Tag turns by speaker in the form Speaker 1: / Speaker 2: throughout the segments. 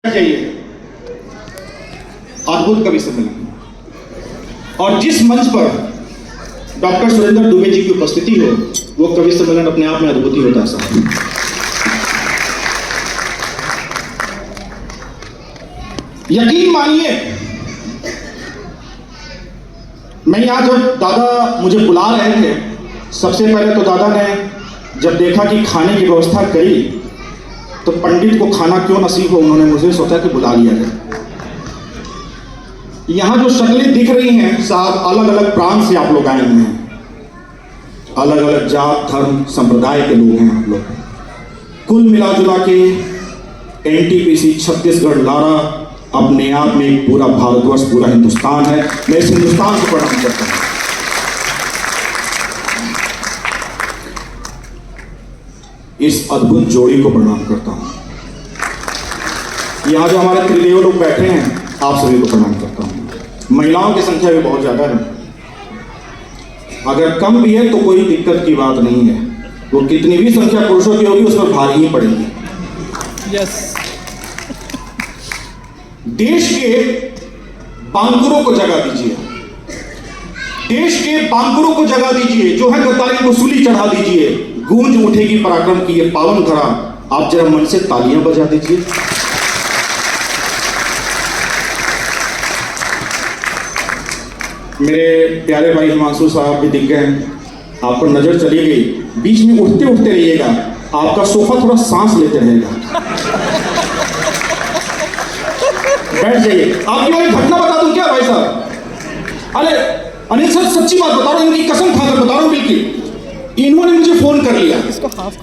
Speaker 1: चाहिए अद्भुत कवि सम्मेलन। और जिस मंच पर डॉक्टर सुरेंद्र दुबे जी की उपस्थिति हो वो कवि सम्मेलन अपने आप में अद्भुत ही होता है साहब। यकीन मानिए, मैं यहाँ जब दादा मुझे बुला रहे थे, सबसे पहले तो दादा ने जब देखा कि खाने की व्यवस्था करी तो पंडित को खाना क्यों नसीब हो, उन्होंने मुझे सोचा कि बुला लिया जाए। यहाँ जो शक्लें दिख रही हैं साहब, अलग अलग प्रांत से आप लोग आए हुए हैं, अलग अलग जात धर्म संप्रदाय के लोग हैं आप लोग। कुल मिला जुला के एनटीपीसी छत्तीसगढ़ लारा अपने आप में एक पूरा भारतवर्ष, पूरा हिंदुस्तान है। मैं इस हिंदुस्तान को प्रणाम करता हूं। इस अद्भुत जोड़ी को प्रणाम करता हूं। यहां जो हमारे त्रिदेव लोग बैठे हैं, आप सभी को प्रणाम करता हूं। महिलाओं की संख्या भी बहुत ज्यादा है, अगर कम भी है तो कोई दिक्कत की बात नहीं है। वो कितनी भी संख्या पुरुषों की होगी उस पर भारी ही पड़ेगी।
Speaker 2: यस।
Speaker 1: देश के बांकुरों को जगा दीजिए, देश के बांकुरों को जगा दीजिए, जो है गद्दारी को सूली चढ़ा दीजिए। गूंज उठेगी पराक्रम की ये पावन धरा, आप जरा मन से तालियां बजा दीजिए। मेरे प्यारे भाई हिमांशु साहब भी दिख गए हैं, आप पर नजर चली गई। बीच में उठते उठते रहिएगा, आपका सोफा थोड़ा सांस लेते रहेगा। बैठ जाइए। आपकी मैं घटना बता दूं क्या भाई साहब? अरे अनिल सर, सच्ची बात बता रहा हूं, इनकी कसम खाकर बता रहा हूं बिल्कुल। इन्होंने मुझे फोन कर लिया,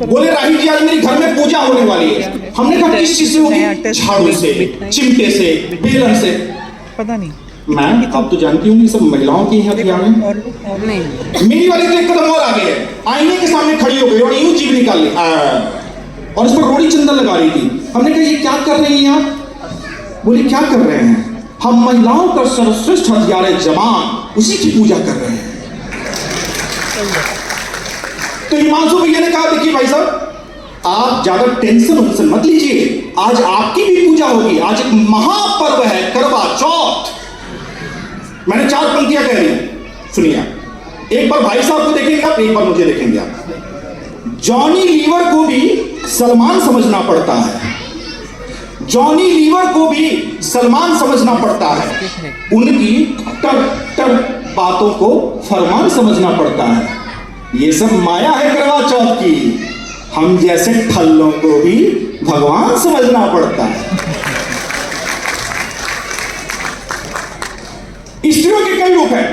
Speaker 1: बोले राही जी आज मेरे घर में पूजा होने वाली है। हमने कहा किस चीज से होगी? झाड़ू से, चिमटे से, बेलन से।
Speaker 2: पता नहीं
Speaker 1: मैम, आप तो जानती होंगी सब महिलाओं की हथियार हैं। मेरी वाली तो एक कदम और आगे है, आईने के सामने खड़ी हो गई और यूं जीभ निकाल ली और उस पर रोड़ी चंदन लगा रही थी। हमने कहा ये क्या कर रही हैं आप? बोले क्या कर रहे हैं? हम महिलाओं का सर्वश्रेष्ठ हथियार है जवान, उसी की पूजा कर रहे हैं। तो हिमांशु भैया ने कहा देखिए भाई साहब, आप ज्यादा टेंशन मत लीजिए, आज आपकी भी पूजा होगी। आज एक महापर्व है करवा चौथ। मैंने 4 पंक्तियां कह रही, सुनिए। एक बार भाई साहब को देखेंगे आप, एक बार मुझे देखेंगे आप। जॉनी लीवर को भी सलमान समझना पड़ता है, जॉनी लीवर को भी सलमान समझना पड़ता है, उनकी टर टर बातों को फरमान समझना पड़ता है। ये सब माया है करवा चौथ की, हम जैसे ठल्लों को भी भगवान समझना पड़ता है। स्त्रियों के कई रूप हैं,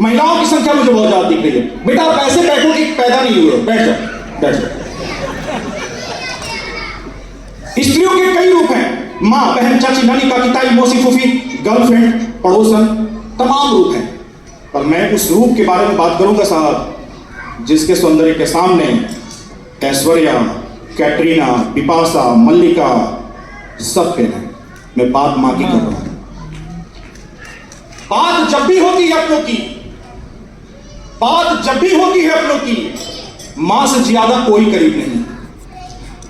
Speaker 1: महिलाओं की संख्या मुझे बहुत ज्यादा दिख रही है। बेटा आप ऐसे बैठो कि पैदा नहीं हुए, बैठ जाओ, बैठ जाओ। स्त्रियों के कई रूप हैं, मां, बहन, चाची, नानी, काकी, ताई, मौसी, फूफी, गर्लफ्रेंड, पड़ोसन, तमाम रूप हैं। पर मैं उस रूप के बारे में बात करूंगा साहब जिसके सौंदर्य के सामने ऐश्वर्या, कैटरीना, बिपाशा, मल्लिका सब फेल हैं। मैं बात मां की कर रहा हूं। बात जब भी होती है अपनों की, बात जब भी होती है अपनों की, मां से ज्यादा कोई करीब नहीं।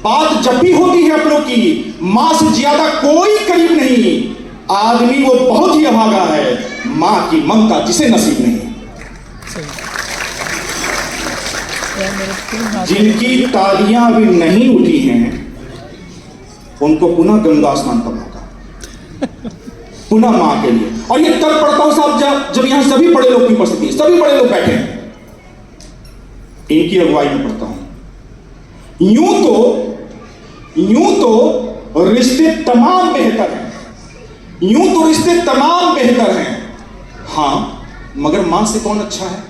Speaker 1: बात जब भी होती है अपनों की, मां से ज्यादा कोई करीब नहीं। आदमी वो बहुत ही अभागा है, मां की ममता जिसे नसीब नहीं। जिनकी तालियां अभी नहीं उठी हैं उनको पुनः गंगा स्नान करना होगा, पुनः मां के लिए। और ये तब पढ़ता हूं साहब जब यहां सभी बड़े लोग की उपस्थिति, सभी बड़े लोग बैठे हैं, इनकी अगुवाई में पढ़ता हूं। यूं तो रिश्ते तमाम बेहतर हैं, यूं तो रिश्ते तमाम बेहतर हैं, हां मगर मां से कौन अच्छा है?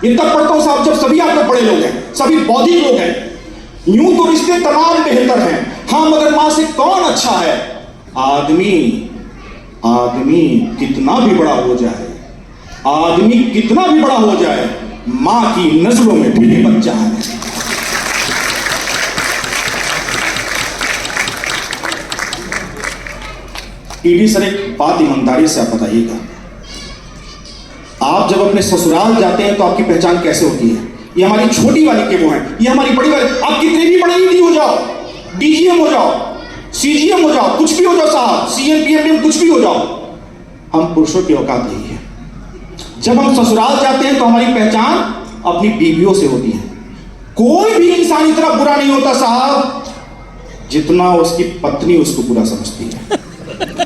Speaker 1: ये तब पढ़ता हूं साहब जब सभी आपके बड़े लोग हैं, सभी बौद्धिक लोग हैं। यूं तो रिश्ते तमाम बेहतर हैं, हां मगर मां से कौन अच्छा है? आदमी कितना भी बड़ा हो जाए, आदमी कितना भी बड़ा हो जाए, मां की नजरों में भी बच्चा है। ईडी सर, एक बात ईमानदारी से आप बताइएगा, आप जब अपने ससुराल जाते हैं तो आपकी पहचान कैसे होती है? ये हमारी छोटी वाली के वो हैं, ये हमारी बड़ी वाली। आप कितने भी बड़े ईडी हो जाओ, डीजीएम हो जाओ, सीजीएम हो जाओ, कुछ भी हो जाओ साहब, सीएम पीएम कुछ भी हो जाओ, हम पुरुषों की औकात यही है। जब हम ससुराल जाते हैं तो हमारी पहचान अपनी बीवियों से होती है। कोई भी इंसान इतना बुरा नहीं होता साहब जितना उसकी पत्नी उसको बुरा समझती है,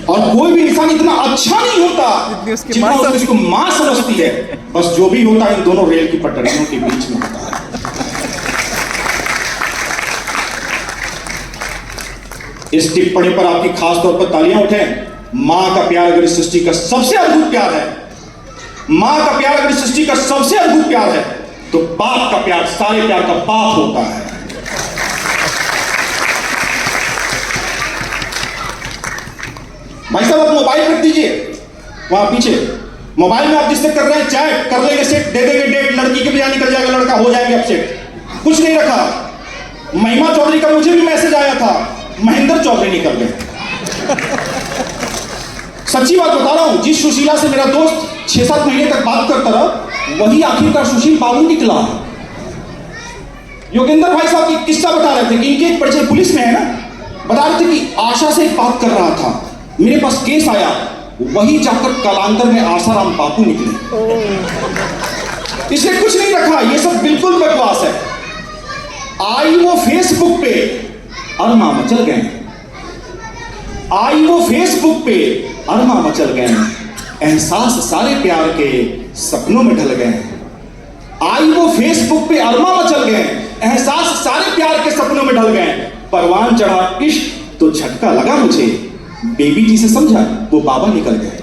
Speaker 1: और कोई भी इंसान इतना अच्छा नहीं होता जितना उसको मां समझती है। बस जो भी होता है इन दोनों रेल की पटरियों के बीच में होता है। इस टिप्पणी पर आपकी खास तौर पर तालियां उठें। मां का प्यार अगर इस सृष्टि का सबसे अद्भुत प्यार है, मां का प्यार अगर इस सृष्टि का सबसे अद्भुत प्यार है, तो बाप का प्यार सारे प्यार का बाप होता है। भाई साहब आप मोबाइल रख दीजिए वहां पीछे, मोबाइल में आप जिससे कर रहे हैं चैट कर लेंगे, सेट दे देंगे डेट, लड़की के भी यहाँ निकल जाएगा, लड़का हो जाएंगे अपसेट, कुछ नहीं रखा। महिमा चौधरी का मुझे भी मैसेज आया था, महेंद्र चौधरी निकल गए। सच्ची बात बता रहा हूं, जिस सुशीला से मेरा दोस्त 6-7 महीने तक बात करता रहा, वही आखिरकार सुशील बाबू निकला। योगेंद्र भाई साहब की किस्सा बता रहे थे कि इनके एक परिचय पुलिस में है ना, बता रहे थे कि आशा से एक बात कर रहा था, मेरे पास केस आया, वही जाकर कालांतर में आसाराम बापू निकले। इसने कुछ नहीं रखा, ये सब बिल्कुल बकवास है। आई वो फेसबुक पे अरमा मचल गए, आई वो फेसबुक पे अरमा मचल गए, एहसास सारे प्यार के सपनों में ढल गए। आई वो फेसबुक पे अरमा मचल गए, एहसास सारे प्यार के सपनों में ढल गए। परवान चढ़ा इश्क तो झटका लगा मुझे, बेबी जी से समझा वो बाबा निकल गए।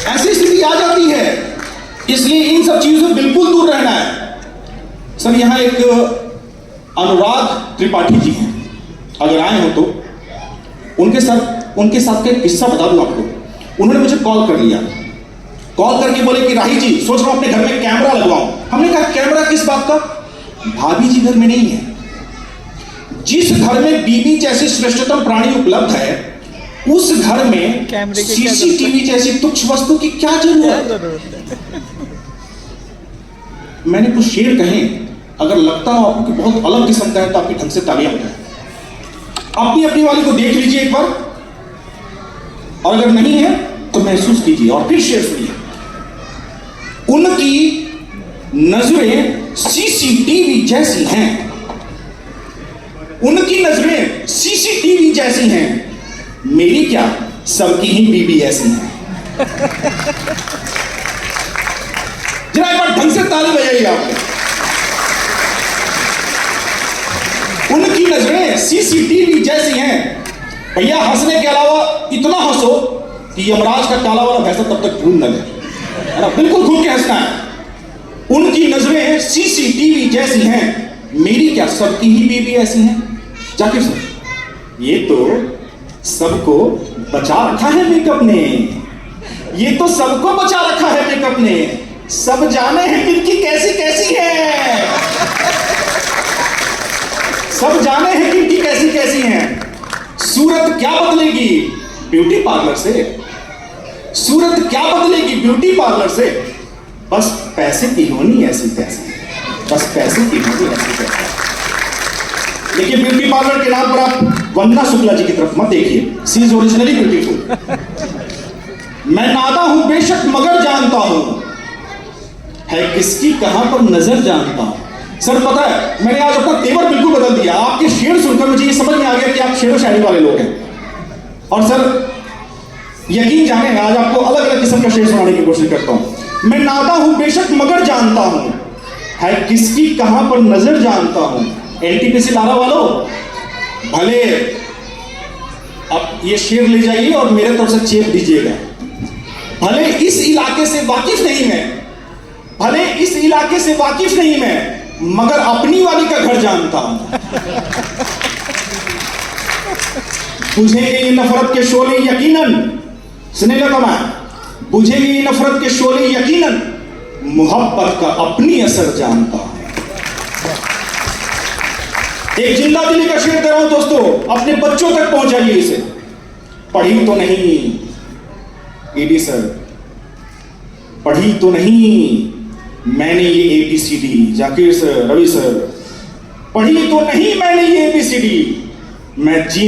Speaker 1: ऐसी स्थिति आ जाती है, इसलिए इन सब चीजों से बिल्कुल दूर रहना है। सर यहां एक अनुराग त्रिपाठी जी हैं, अगर आए हो तो उनके साथ का एक किस्सा बता दूं आपको। उन्होंने मुझे कॉल कर लिया, कॉल करके बोले कि राही जी सोच रहा हूं अपने घर में कैमरा लगवाऊं। हमने कहा कैमरा किस बात का? भाभी जी घर में नहीं है। जिस घर में बीवी जैसी श्रेष्ठतम प्राणी उपलब्ध है, उस घर में सीसीटीवी जैसी तुच्छ वस्तु की क्या जरूरत है? मैंने कुछ शेर कहे, अगर लगता हो आपको कि बहुत अलग किस्म का है तो आपकी ढंग से तालियां बजाएं। अपनी अपनी वाली को देख लीजिए एक बार, और अगर नहीं है तो महसूस कीजिए और फिर शेर सुनिए। उनकी नजरें सीसीटीवी जैसी हैं, उनकी नजरें सीसीटीवी जैसी हैं, मेरी क्या सबकी ही बीबी ऐसी है। जरा एक बार ढंग से ताली बजाइए आप। उनकी नजरें सीसीटीवी जैसी हैं। भैया हंसने के अलावा इतना हंसो कि यमराज का काला वाला भैंसा तब तक भूल न लगे, बिल्कुल खुल के हंसना है। उनकी नजरें सीसीटीवी जैसी हैं, मेरी क्या सबकी ही बीबी ऐसी हैं। जाकिर सर ये तो सबको बचा रखा है मेकअप ने, ये तो सबको बचा रखा है मेकअप ने। सब जाने हैं किनकी कैसी कैसी है, सब जाने हैं किनकी कैसी कैसी हैं। सूरत क्या बदलेगी ब्यूटी पार्लर से, सूरत क्या बदलेगी ब्यूटी पार्लर से। बस पैसे की होनी ऐसी तैसी, बस पैसे की होनी ऐसी तैसी। लेकिन ब्यूटी पार्लर के नाम पर आप वंदना शुक्ला जी की तरफ मत देखिए, सी इज ओरिजिनली ब्यूटीफुल। मैं नादा हूं बेशक मगर जानता हूं है किसकी कहां पर नजर जानता हूं। सर पता है मैंने आज अपना तेवर बिल्कुल बदल दिया। आपके शेर सुनकर मुझे ये समझ में आ गया कि आप शेर व शायरी वाले लोग हैं। और सर यकीन जाने आज आपको अलग अलग किस्म का शेर सुनाने की कोशिश करता हूं। मैं नादा हूं बेशक मगर जानता हूं है किसकी कहां पर नजर जानता हूं। एनटीपीसी लारा वालों भले अब ये शेर ले जाइए और मेरे तरफ से चेप दीजिएगा। भले इस इलाके से वाकिफ नहीं मैं, भले इस इलाके से वाकिफ नहीं मैं, मगर अपनी वाली का घर जानता हूं। बुझेंगे ये नफरत के शोले यकीनन, सुने लगा मैं, बुझेंगे ये नफरत के शोले यकीनन, मोहब्बत का अपनी असर जानता हूं। एक जिंदा दिली का शेर दे रहा हूं दोस्तों, अपने बच्चों तक पहुंचाइए इसे। पढ़ी तो नहीं एडी सर, पढ़ी तो नहीं मैंने ये ABCD, Zakir sir, Ravi sir, पढ़ी तो नहीं मैंने ये ABCD, मैं जी